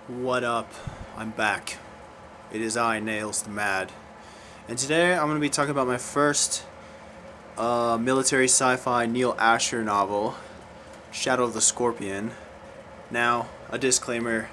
What up? I'm back. It is I, Nails the Mad. And today I'm going to be talking about my first military sci-fi Neal Asher novel, Shadow of the Scorpion. Now, a disclaimer,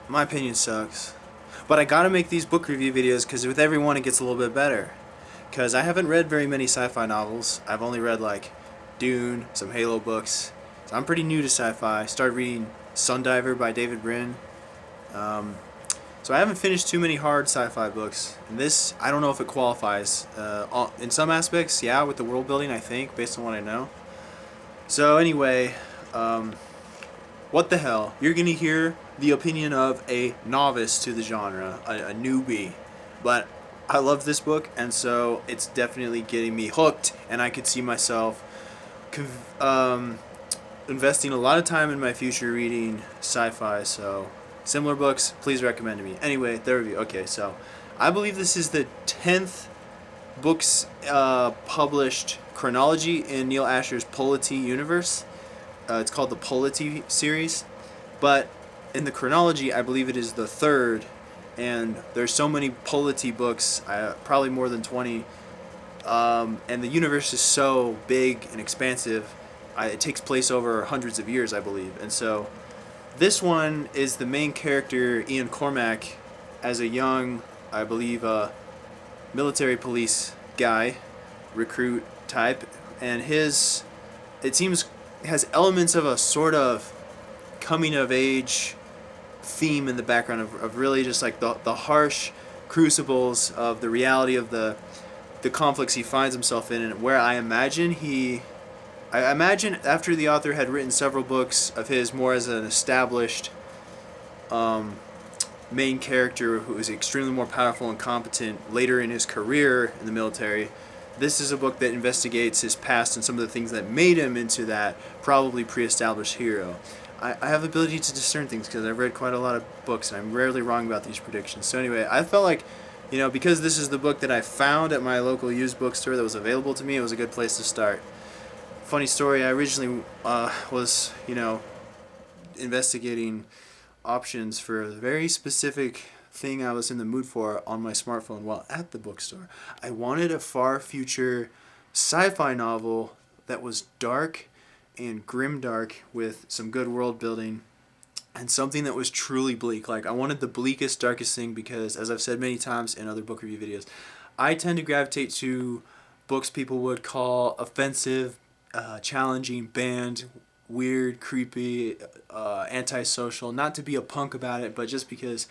my opinion sucks. But I gotta make these book review videos because with every one it gets a little bit better. Because I haven't read very many sci-fi novels. I've only read like Dune, some Halo books. So I'm pretty new to sci-fi. Started reading Sundiver by David Brin. Um, So I haven't finished too many hard sci-fi books. And this, I don't know if it qualifies. In some aspects, yeah, with the world building, I think, based on what I know. So anyway, um, what the hell? You're gonna hear the opinion of a novice to the genre, a newbie. But I love this book, and so it's definitely getting me hooked, and I could see myself investing a lot of time in my future reading sci-fi. So similar books, please recommend to me. Anyway, the review. Okay, so I believe this is the 10th books published chronology in Neal Asher's Polity universe. It's called the Polity series, but in the chronology, I believe it is the third. And there's so many Polity books, probably more than 20. And the universe is so big and expansive. It takes place over hundreds of years, I believe. And so this one is the main character, Ian Cormac, as a young, I believe, military police guy, recruit type, and it seems, has elements of a sort of coming of age theme in the background of really just like the harsh crucibles of the reality of the conflicts he finds himself in, and where I imagine after the author had written several books of his more as an established um, main character who is extremely more powerful and competent later in his career in the military, this is a book that investigates his past and some of the things that made him into that probably pre-established hero. I have the ability to discern things because I've read quite a lot of books and I'm rarely wrong about these predictions. So anyway, I felt like, because this is the book that I found at my local used bookstore that was available to me, it was a good place to start. Funny story, I originally was, investigating options for a very specific thing I was in the mood for on my smartphone while at the bookstore. I wanted a far future sci-fi novel that was dark and grimdark with some good world building and something that was truly bleak. Like, I wanted the bleakest, darkest thing because, as I've said many times in other book review videos, I tend to gravitate to books people would call offensive, challenging, banned, weird, creepy, antisocial. Not to be a punk about it, but just because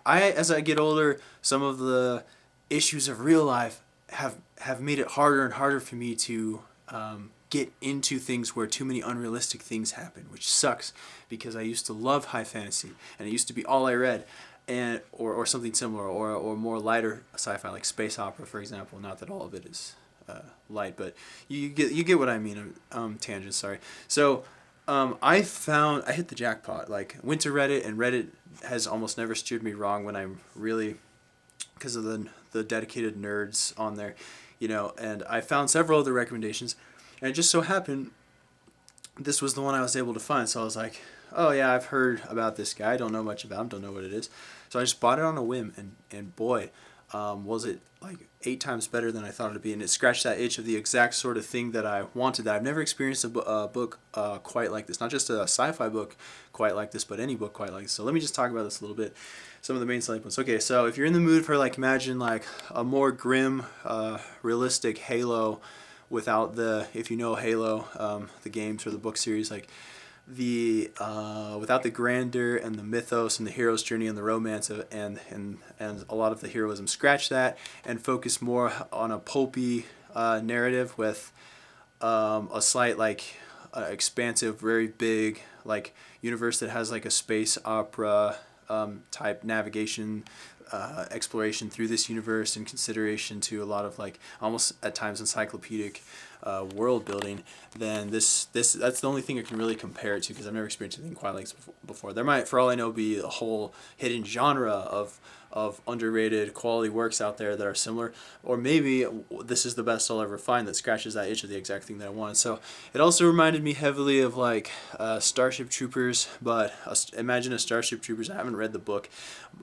as I get older, some of the issues of real life have made it harder and harder for me to get into things where too many unrealistic things happen, which sucks because I used to love high fantasy and it used to be all I read, and or something similar, or more lighter sci-fi like space opera, for example. Not that all of it is light, but you get what I mean. Tangent, sorry. So I hit the jackpot. Like, went to Reddit, and Reddit has almost never steered me wrong when I'm really, because of the dedicated nerds on there, and I found several other recommendations, and it just so happened this was the one I was able to find. So I was like, oh yeah, I've heard about this guy. I don't know much about him. Don't know what it is. So I just bought it on a whim, and boy, was it like 8 times better than I thought it'd be. And it scratched that itch of the exact sort of thing that I wanted. That I've never experienced a book quite like this. Not just a sci-fi book quite like this, but any book quite like this. So let me just talk about this a little bit. Some of the main selling points. Okay, so if you're in the mood for, like, imagine like a more grim, realistic Halo without if you know Halo, the games or the book series, like without the grandeur and the mythos and the hero's journey and the romance and a lot of the heroism, scratch that and focus more on a pulpy narrative with a slight, like, expansive, very big, like, universe that has like a space opera type navigation, exploration through this universe, in consideration to a lot of, like, almost at times encyclopedic world building, then this that's the only thing I can really compare it to, because I've never experienced anything quite like this before. There might, for all I know, be a whole hidden genre of underrated quality works out there that are similar, or maybe this is the best I'll ever find that scratches that itch of the exact thing that I wanted. So it also reminded me heavily of like Starship Troopers, but imagine a Starship Troopers. I haven't read the book,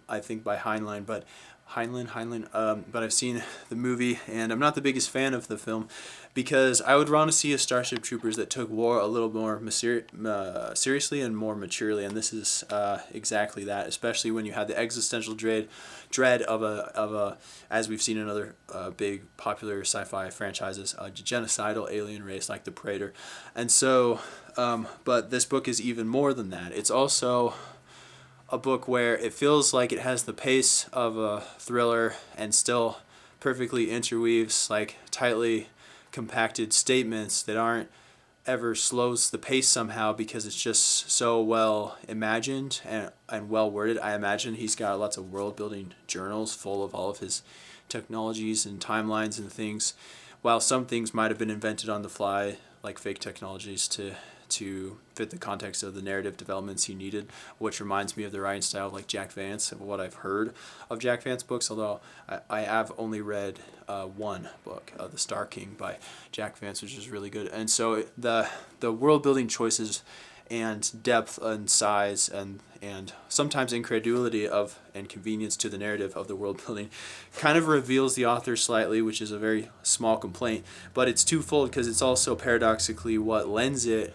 I think by Heinlein, but but I've seen the movie, and I'm not the biggest fan of the film, because I would want to see a Starship Troopers that took war a little more seriously and more maturely, and this is exactly that. Especially when you had the existential dread of a, as we've seen in other big popular sci-fi franchises, a genocidal alien race like the Praetor, and so, but this book is even more than that. It's also a book where it feels like it has the pace of a thriller and still perfectly interweaves like tightly compacted statements that aren't ever slows the pace somehow, because it's just so well imagined and well worded. I imagine he's got lots of world building journals full of all of his technologies and timelines and things, while some things might have been invented on the fly, like fake technologies, to fit the context of the narrative developments he needed, which reminds me of the writing style of like Jack Vance, of what I've heard of Jack Vance books, although I have only read one book, The Star King by Jack Vance, which is really good. And so the world building choices and depth and size and sometimes incredulity of and convenience to the narrative of the world building kind of reveals the author slightly, which is a very small complaint, but it's twofold, because it's also paradoxically what lends it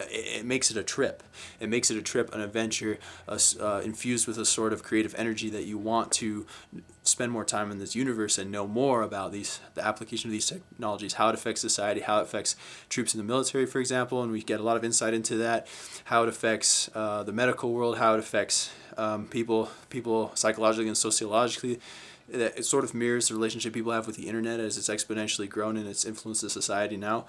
it makes it a trip. It makes it a trip, an adventure, infused with a sort of creative energy that you want to spend more time in this universe and know more about the application of these technologies, how it affects society, how it affects troops in the military, for example, and we get a lot of insight into that, how it affects the medical world, how it affects people psychologically and sociologically. It sort of mirrors the relationship people have with the internet as it's exponentially grown in its influence to society now.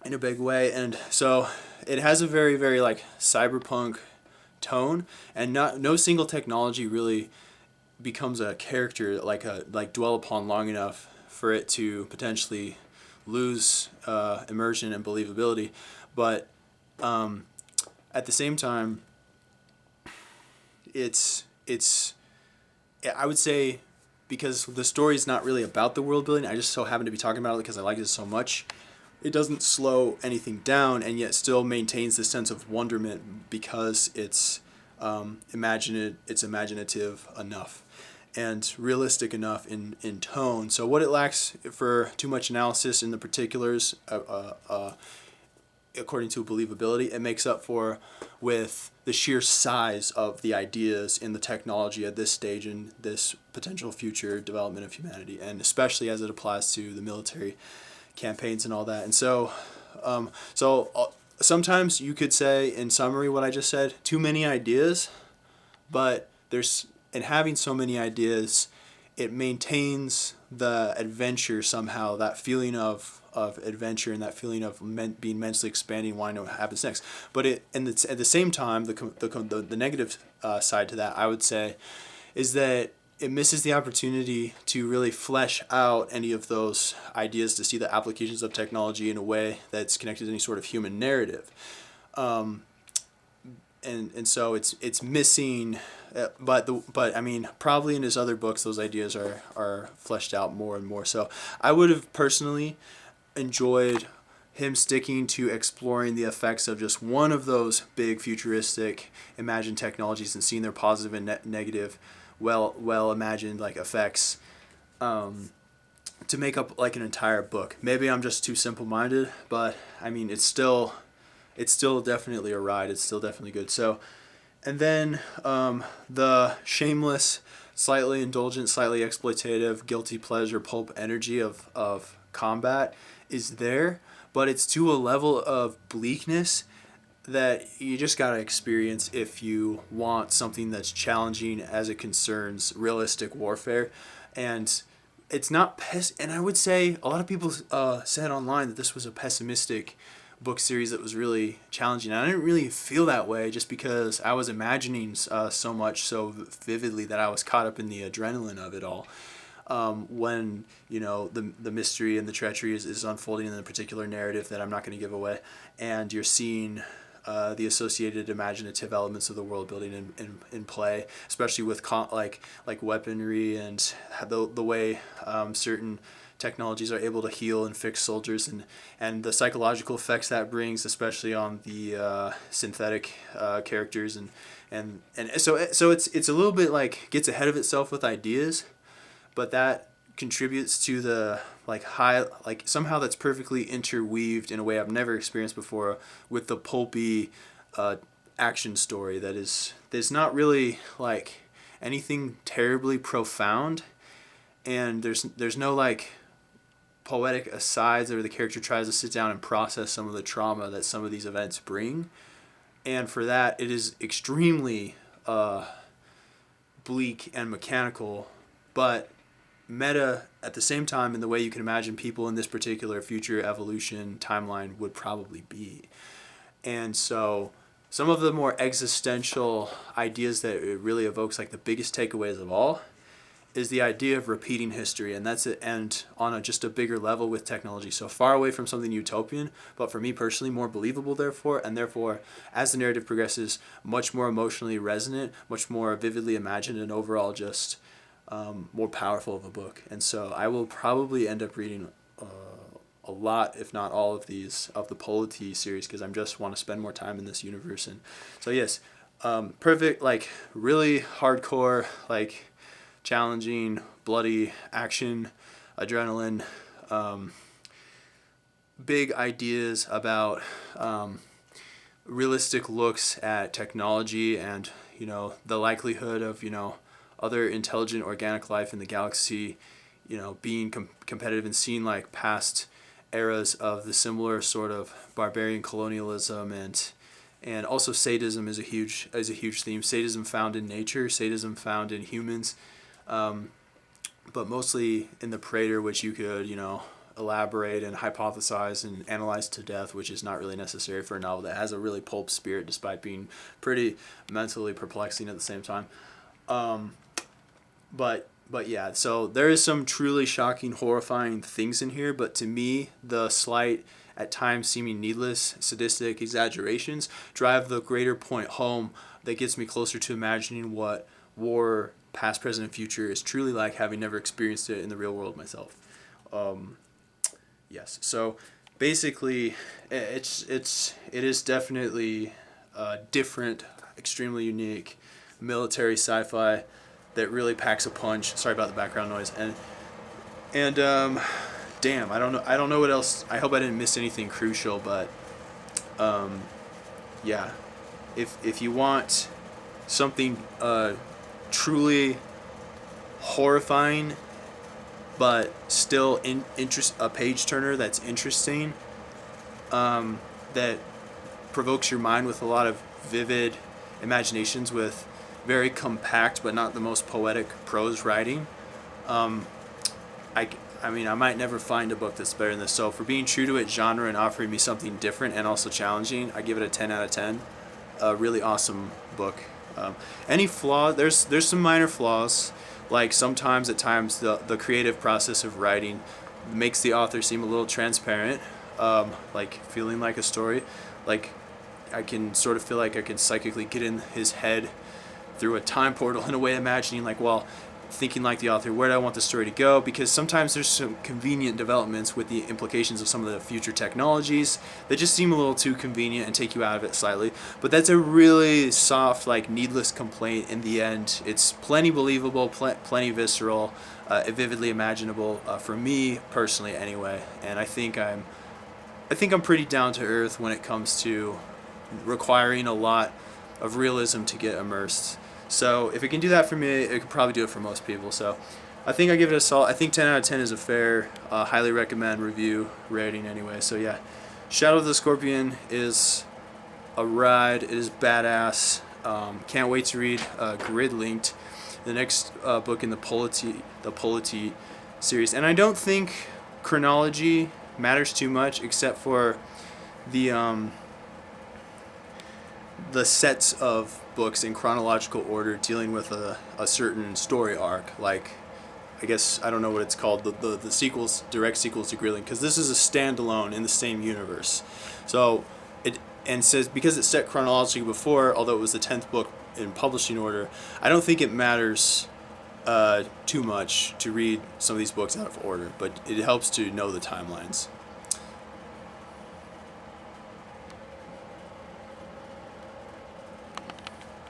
In a big way, and so it has a very, very like cyberpunk tone, and no single technology really becomes a character like dwell upon long enough for it to potentially lose immersion and believability, but at the same time, it's I would say, because the story is not really about the world building, I just so happen to be talking about it because I like it so much. It doesn't slow anything down, and yet still maintains the sense of wonderment, because it's imaginative enough and realistic enough in tone. So what it lacks for too much analysis in the particulars, according to believability, it makes up for with the sheer size of the ideas in the technology at this stage in this potential future development of humanity, and especially as it applies to the military campaigns and all that. And so sometimes you could say, in summary, what I just said, too many ideas, but in having so many ideas, it maintains the adventure somehow, that feeling of adventure and that feeling of being mentally expanding, wanting to know what happens next. But at the same time, the negative side to that, I would say, is that it misses the opportunity to really flesh out any of those ideas, to see the applications of technology in a way that's connected to any sort of human narrative. And so it's missing, but I mean, probably in his other books those ideas are fleshed out more and more. So I would have personally enjoyed him sticking to exploring the effects of just one of those big futuristic imagined technologies and seeing their positive and negative, well imagined like effects, to make up like an entire book. Maybe I'm just too simple minded, but I mean it's still definitely a ride. It's still definitely good. So, and then the shameless, slightly indulgent, slightly exploitative, guilty pleasure pulp energy of combat is there, but it's to a level of bleakness that you just gotta experience if you want something that's challenging as it concerns realistic warfare. And it's not and I would say a lot of people said online that this was a pessimistic book series that was really challenging. I didn't really feel that way, just because I was imagining so much so vividly that I was caught up in the adrenaline of it all. when the mystery and the treachery is unfolding in a particular narrative that I'm not going to give away, and you're seeing the associated imaginative elements of the world building in play, especially with like weaponry and the way certain technologies are able to heal and fix soldiers, and the psychological effects that brings, especially on the synthetic characters, and so it's a little bit like gets ahead of itself with ideas, but that contributes to the somehow that's perfectly interweaved in a way I've never experienced before with the pulpy action story there's not really like anything terribly profound, and there's no like poetic asides where the character tries to sit down and process some of the trauma that some of these events bring, and for that it is extremely bleak and mechanical, but meta at the same time in the way you can imagine people in this particular future evolution timeline would probably be. And so some of the more existential ideas that it really evokes, like the biggest takeaways of all, is the idea of repeating history, and that's it, and on just a bigger level with technology. So far away from something utopian, but for me personally, more believable. Therefore, as the narrative progresses, much more emotionally resonant, much more vividly imagined, and overall just more powerful of a book. And so I will probably end up reading a lot, if not all of these of the Polity series, because I just want to spend more time in this universe. And so yes, perfect, like really hardcore, like challenging, bloody action, adrenaline, big ideas about realistic looks at technology and the likelihood of other intelligent organic life in the galaxy being competitive, and seeing like past eras of the similar sort of barbarian colonialism, and also sadism is a huge theme. Sadism found in nature, sadism found in humans, but mostly in the Praetor, which you could elaborate and hypothesize and analyze to death, which is not really necessary for a novel that has a really pulp spirit despite being pretty mentally perplexing at the same time. But yeah, so there is some truly shocking, horrifying things in here, but to me, the slight, at times seeming needless, sadistic exaggerations drive the greater point home that gets me closer to imagining what war, past, present, and future is truly like, having never experienced it in the real world myself. Yes, so basically, it is definitely different, extremely unique military sci-fi that really packs a punch. Sorry about the background noise. And damn, I don't know what else. I hope I didn't miss anything crucial, but yeah, if you want something truly horrifying but still a page turner that's interesting, that provokes your mind with a lot of vivid imaginations, with very compact but not the most poetic prose writing. I mean, I might never find a book that's better than this. So for being true to its genre and offering me something different and also challenging, I give it a 10 out of 10. A really awesome book. Any flaw? There's some minor flaws, like sometimes at times the creative process of writing makes the author seem a little transparent, like feeling like a story. Like I can sort of feel like I can psychically get in his head through a time portal in a way, imagining like, well, thinking like the author, where do I want the story to go? Because sometimes there's some convenient developments with the implications of some of the future technologies that just seem a little too convenient and take you out of it slightly. But that's a really soft, like needless complaint. In the end, it's plenty believable, plenty visceral, vividly imaginable, for me personally anyway. And I think I'm pretty down to earth when it comes to requiring a lot of realism to get immersed. So if it can do that for me, it could probably do it for most people. So I think I give it a solid. I think 10 out of 10 is a fair, highly recommend review rating anyway. So yeah, Shadow of the Scorpion is a ride. It is badass. Can't wait to read Grid Linked, the next book in the Polity series. And I don't think chronology matters too much, except for the sets of books in chronological order dealing with a certain story arc. Like I guess I don't know what it's called, the sequels, direct sequels to Grilling, because this is a standalone in the same universe. So it and says because it's set chronologically before, although it was the 10th book in publishing order, I don't think it matters too much to read some of these books out of order, but it helps to know the timelines.